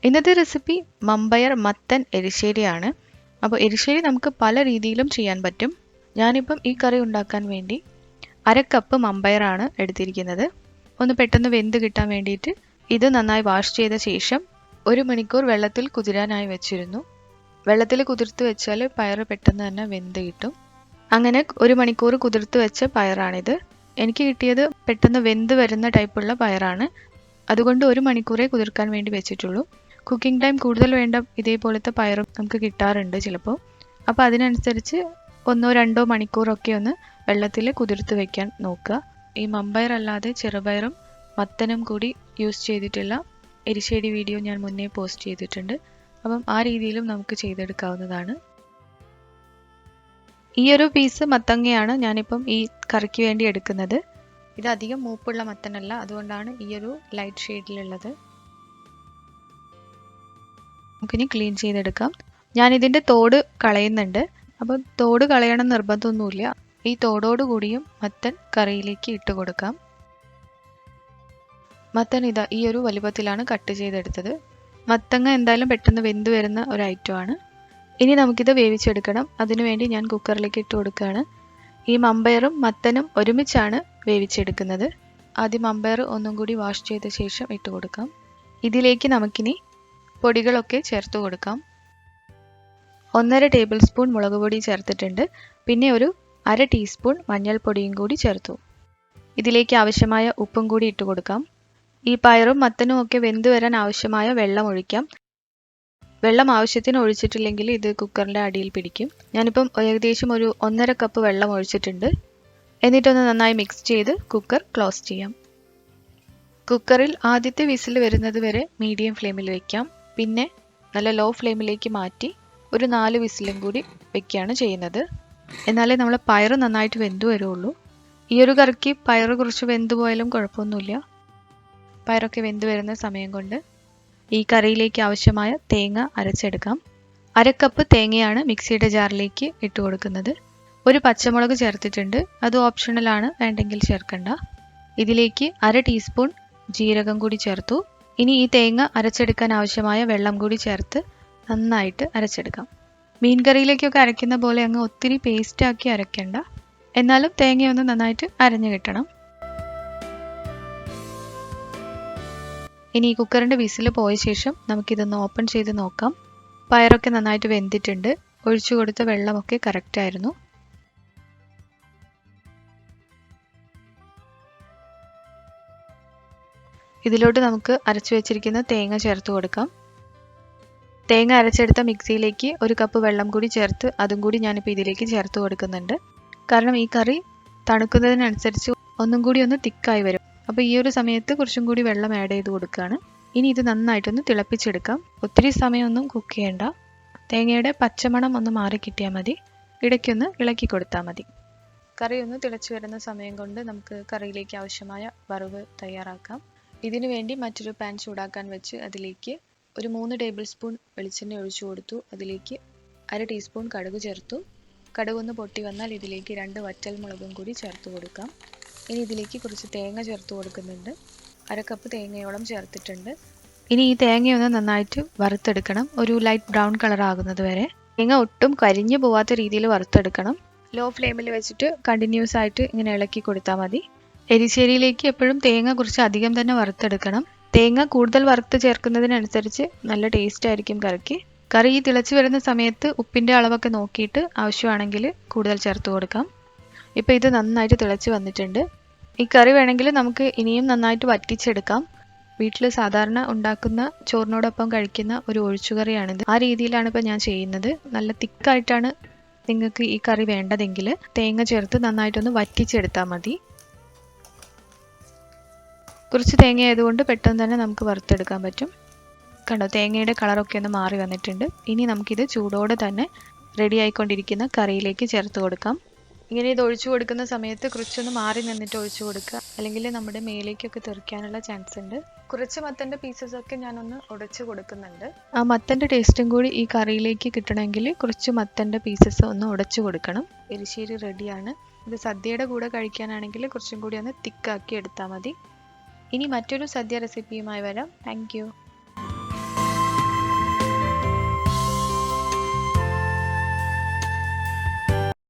ഇന്നത്തെ റെസിപ്പി മമ്പയർ മത്തൻ എരിശ്ശേരിയാണ്. അപ്പോൾ എരിശ്ശേരി നമുക്ക് പല രീതിയിലും ചെയ്യാൻ പറ്റും. ഞാനിപ്പം ഈ കറി ഉണ്ടാക്കാൻ വേണ്ടി 1/2 കപ്പ് മമ്പയറാണ് എടുത്തിരിക്കുന്നത്. ഒന്ന് പെട്ടെന്ന് വെന്ത് കിട്ടാൻ വേണ്ടിയിട്ട് ഇത് നന്നായി വാഷ് ചെയ്ത ശേഷം 1 മണിക്കൂർ വെള്ളത്തിൽ കുതിരാനായി വെച്ചിരുന്നു. വെള്ളത്തിൽ കുതിർത്ത് വെച്ചാൽ പയർ പെട്ടെന്ന് തന്നെ വെന്ത് കിട്ടും. അങ്ങനെ 1 മണിക്കൂർ കുതിർത്ത് വെച്ച പയറാണിത്. എനിക്ക് കിട്ടിയത് പെട്ടെന്ന് വെന്ത് വരുന്ന ടൈപ്പുള്ള പയറാണ്. അതുകൊണ്ട് 1 മണിക്കൂറേ കുതിർക്കാൻ വേണ്ടി വെച്ചിട്ടുള്ളൂ. കുക്കിംഗ് ടൈം കൂടുതൽ വേണ്ട ഇതേപോലത്തെ പയറും നമുക്ക് കിട്ടാറുണ്ട് ചിലപ്പോൾ. അപ്പോൾ അതിനനുസരിച്ച് 1-2 മണിക്കൂറൊക്കെ ഒന്ന് വെള്ളത്തിൽ കുതിർത്ത് വെക്കാൻ നോക്കുക. ഈ മമ്പയർ അല്ലാതെ ചെറുപയറും മത്തനും കൂടി യൂസ് ചെയ്തിട്ടുള്ള എരിശ്ശേരി വീഡിയോ ഞാൻ മുന്നേ പോസ്റ്റ് ചെയ്തിട്ടുണ്ട്. അപ്പം ആ രീതിയിലും നമുക്ക് ചെയ്തെടുക്കാവുന്നതാണ്. ഈ ഒരു പീസ് മത്തങ്ങയാണ് ഞാനിപ്പം ഈ കറിക്ക് വേണ്ടി എടുക്കുന്നത്. ഇത് അധികം മൂപ്പുള്ള മത്തനല്ല, അതുകൊണ്ടാണ് ഈ ഒരു ലൈറ്റ് ഷെയ്ഡിലുള്ളത്. നമുക്കിനി ക്ലീൻ ചെയ്തെടുക്കാം. ഞാനിതിൻ്റെ തോട് കളയുന്നുണ്ട്. അപ്പോൾ തോട് കളയണം നിർബന്ധമൊന്നുമില്ല. ഈ തോടോട് കൂടിയും മത്തൻ കറിയിലേക്ക് ഇട്ട് കൊടുക്കാം. മത്തൻ ഇതാ ഈ ഒരു വലുപ്പത്തിലാണ് കട്ട് ചെയ്തെടുത്തത്. മത്തങ്ങ എന്തായാലും പെട്ടെന്ന് വെന്ത് വരുന്ന ഒരു ഐറ്റമാണ്. ഇനി നമുക്കിത് വേവിച്ചെടുക്കണം. അതിനുവേണ്ടി ഞാൻ കുക്കറിലേക്ക് ഇട്ട് കൊടുക്കുകയാണ്. ഈ മമ്പയറും മത്തനും ഒരുമിച്ചാണ് വേവിച്ചെടുക്കുന്നത്. ആദ്യം മമ്പയർ ഒന്നും കൂടി വാഷ് ചെയ്ത ശേഷം ഇട്ട് കൊടുക്കാം. ഇതിലേക്ക് നമുക്കിനി പൊടികളൊക്കെ ചേർത്ത് കൊടുക്കാം. 1/2 ടേബിൾ സ്പൂൺ മുളക് പൊടി ചേർത്തിട്ടുണ്ട്. പിന്നെ ഒരു 1/2 ടീസ്പൂൺ മഞ്ഞൾപ്പൊടിയും കൂടി ചേർത്തു. ഇതിലേക്ക് ആവശ്യമായ ഉപ്പും കൂടി ഇട്ട് കൊടുക്കാം. ഈ പയറും മത്തനും ഒക്കെ വെന്ത് വരാൻ ആവശ്യമായ വെള്ളം ഒഴിക്കാം. വെള്ളം ആവശ്യത്തിന് ഒഴിച്ചിട്ടില്ലെങ്കിൽ ഇത് കുക്കറിൻ്റെ അടിയിൽ പിടിക്കും. ഞാനിപ്പം ഏകദേശം ഒരു 1/2 കപ്പ് വെള്ളം ഒഴിച്ചിട്ടുണ്ട്. എന്നിട്ടൊന്ന് നന്നായി മിക്സ് ചെയ്ത് കുക്കർ ക്ലോസ് ചെയ്യാം. കുക്കറിൽ ആദ്യത്തെ വിസിൽ വരുന്നത് വരെ മീഡിയം ഫ്ലെയിമിൽ വയ്ക്കാം. പിന്നെ നല്ല ലോ ഫ്ലെയിമിലേക്ക് മാറ്റി ഒരു 4 വിസിലും കൂടി വെക്കുകയാണ് ചെയ്യുന്നത്. എന്നാലേ നമ്മൾ പയർ നന്നായിട്ട് വെന്ത് വരുള്ളൂ. ഈ ഒരു കറിക്ക് പയർ കുറച്ച് വെന്ത് പോയാലും കുഴപ്പമൊന്നുമില്ല. പയറൊക്കെ വെന്ത് വരുന്ന സമയം കൊണ്ട് ഈ കറിയിലേക്ക് ആവശ്യമായ തേങ്ങ അരച്ചെടുക്കാം. 1/2 കപ്പ് തേങ്ങയാണ് മിക്സിയുടെ ജാറിലേക്ക് ഇട്ട് കൊടുക്കുന്നത്. ഒരു പച്ചമുളക് ചേർത്തിട്ടുണ്ട്. അത് ഓപ്ഷണലാണ്, വേണ്ടെങ്കിൽ ചേർക്കണ്ട. ഇതിലേക്ക് 1/2 ടീസ്പൂൺ ജീരകം കൂടി ചേർത്തു. ഇനി ഈ തേങ്ങ അരച്ചെടുക്കാൻ ആവശ്യമായ വെള്ളം കൂടി ചേർത്ത് നന്നായിട്ട് അരച്ചെടുക്കാം. മീൻ കറിയിലേക്കൊക്കെ അരയ്ക്കുന്ന പോലെ അങ്ങ് ഒത്തിരി പേസ്റ്റാക്കി അരയ്ക്കണ്ട. എന്നാലും തേങ്ങയൊന്ന് നന്നായിട്ട് അരഞ്ഞു കിട്ടണം. ഇനി ഈ കുക്കറിൻ്റെ വിസിൽ പോയ ശേഷം നമുക്കിതൊന്ന് ഓപ്പൺ ചെയ്ത് നോക്കാം. പയറൊക്കെ നന്നായിട്ട് വെന്തിട്ടുണ്ട്. ഒഴിച്ചു കൊടുത്ത വെള്ളമൊക്കെ കറക്റ്റായിരുന്നു. ഇതിലോട്ട് നമുക്ക് അരച്ചു വെച്ചിരിക്കുന്ന തേങ്ങ ചേർത്ത് കൊടുക്കാം. തേങ്ങ അരച്ചെടുത്ത മിക്സിയിലേക്ക് 1 കപ്പ് വെള്ളം കൂടി ചേർത്ത് അതും കൂടി ഞാനിപ്പോൾ ഇതിലേക്ക് ചേർത്ത് കൊടുക്കുന്നുണ്ട്. കാരണം ഈ കറി തണുക്കുന്നതിനനുസരിച്ച് ഒന്നും കൂടി ഒന്ന് തിക്കായി വരും. അപ്പോൾ ഈ ഒരു സമയത്ത് കുറച്ചും കൂടി വെള്ളം ആഡ് ചെയ്ത് കൊടുക്കുകയാണ്. ഇനി ഇത് നന്നായിട്ടൊന്ന് തിളപ്പിച്ചെടുക്കാം. ഒത്തിരി സമയമൊന്നും കുക്ക് ചെയ്യേണ്ട. തേങ്ങയുടെ പച്ചമണം ഒന്ന് മാറി കിട്ടിയാൽ മതി. ഇടയ്ക്കൊന്ന് ഇളക്കി കൊടുത്താൽ മതി. കറി ഒന്ന് തിളച്ചു വരുന്ന സമയം കൊണ്ട് നമുക്ക് കറിയിലേക്ക് ആവശ്യമായ വറവ് തയ്യാറാക്കാം. ഇതിനു വേണ്ടി മറ്റൊരു പാൻ ചൂടാക്കാൻ വെച്ച് അതിലേക്ക് ഒരു 3 ടേബിൾ സ്പൂൺ വെളിച്ചെണ്ണ ഒഴിച്ചു കൊടുത്തു. അതിലേക്ക് 1/2 ടീസ്പൂൺ കടുക് ചേർത്തു. കടുകൊന്ന് പൊട്ടി വന്നാൽ ഇതിലേക്ക് 2 വറ്റൽ മുളകും കൂടി ചേർത്ത് കൊടുക്കാം. ഇനി ഇതിലേക്ക് കുറച്ച് തേങ്ങ ചേർത്ത് കൊടുക്കുന്നുണ്ട്. 1/2 കപ്പ് തേങ്ങയോളം ചേർത്തിട്ടുണ്ട്. ഇനി ഈ തേങ്ങയൊന്ന് നന്നായിട്ട് വറുത്തെടുക്കണം. ഒരു ലൈറ്റ് ബ്രൗൺ കളർ ആകുന്നത് വരെ. തേങ്ങ ഒട്ടും കരിഞ്ഞു പോവാത്ത രീതിയിൽ വറുത്തെടുക്കണം. ലോ ഫ്ലെയിമിൽ വെച്ചിട്ട് കണ്ടിന്യൂസ് ആയിട്ട് ഇങ്ങനെ ഇളക്കി കൊടുത്താൽ മതി. എരിശ്ശേരിയിലേക്ക് എപ്പോഴും തേങ്ങ കുറച്ച് അധികം തന്നെ വറുത്തെടുക്കണം. തേങ്ങ കൂടുതൽ വറുത്ത് ചേർക്കുന്നതിനനുസരിച്ച് നല്ല ടേസ്റ്റ് ആയിരിക്കും കറിക്ക്. കറി തിളച്ച് വരുന്ന സമയത്ത് ഉപ്പിൻ്റെ അളവൊക്കെ നോക്കിയിട്ട് ആവശ്യമാണെങ്കിൽ കൂടുതൽ ചേർത്ത് കൊടുക്കാം. ഇപ്പോൾ ഇത് നന്നായിട്ട് തിളച്ച് വന്നിട്ടുണ്ട്. ഈ കറി വേണമെങ്കിൽ നമുക്ക് ഇനിയും നന്നായിട്ട് വറ്റിച്ചെടുക്കാം. വീട്ടിൽ സാധാരണ ഉണ്ടാക്കുന്ന ചോറിനോടൊപ്പം കഴിക്കുന്ന ഒരു ഒഴിച്ചുകറിയാണിത്. ആ രീതിയിലാണ് ഇപ്പോൾ ഞാൻ ചെയ്യുന്നത്. നല്ല തിക്കായിട്ടാണ് നിങ്ങൾക്ക് ഈ കറി വേണ്ടതെങ്കിൽ തേങ്ങ ചേർത്ത് നന്നായിട്ടൊന്ന് വറ്റിച്ചെടുത്താൽ മതി. കുറച്ച് തേങ്ങ ആയതുകൊണ്ട് പെട്ടെന്ന് തന്നെ നമുക്ക് വറുത്തെടുക്കാൻ പറ്റും. കണ്ടോ, തേങ്ങയുടെ കളറൊക്കെ ഒന്ന് മാറി വന്നിട്ടുണ്ട്. ഇനി നമുക്കിത് ചൂടോടെ തന്നെ റെഡി ആയിക്കൊണ്ടിരിക്കുന്ന കറിയിലേക്ക് ചേർത്ത് കൊടുക്കാം. ഇങ്ങനെ ഇത് ഒഴിച്ചു കൊടുക്കുന്ന സമയത്ത് കുറച്ചൊന്ന് മാറി നിന്നിട്ട് ഒഴിച്ചു കൊടുക്കുക, അല്ലെങ്കിൽ നമ്മുടെ മേലേക്കൊക്കെ തെറിക്കാനുള്ള ചാൻസ് ഉണ്ട്. കുറച്ച് മത്തൻ്റെ പീസസ് ഒക്കെ ഞാനൊന്ന് ഉടച്ചു കൊടുക്കുന്നുണ്ട്. ആ മത്തൻ്റെ ടേസ്റ്റും കൂടി ഈ കറിയിലേക്ക് കിട്ടണമെങ്കിൽ കുറച്ച് മത്തൻ്റെ പീസസ് ഒന്ന് ഉടച്ചു കൊടുക്കണം. എരിശ്ശേരി റെഡിയാണ്. ഇത് സദ്യയുടെ കൂടെ കഴിക്കാനാണെങ്കിൽ കുറച്ചും കൂടി ഒന്ന് തിക്കാക്കി എടുത്താൽ മതി. ഇനി മറ്റൊരു സദ്യ റെസിപ്പിയുമായി വരാം. Thank you.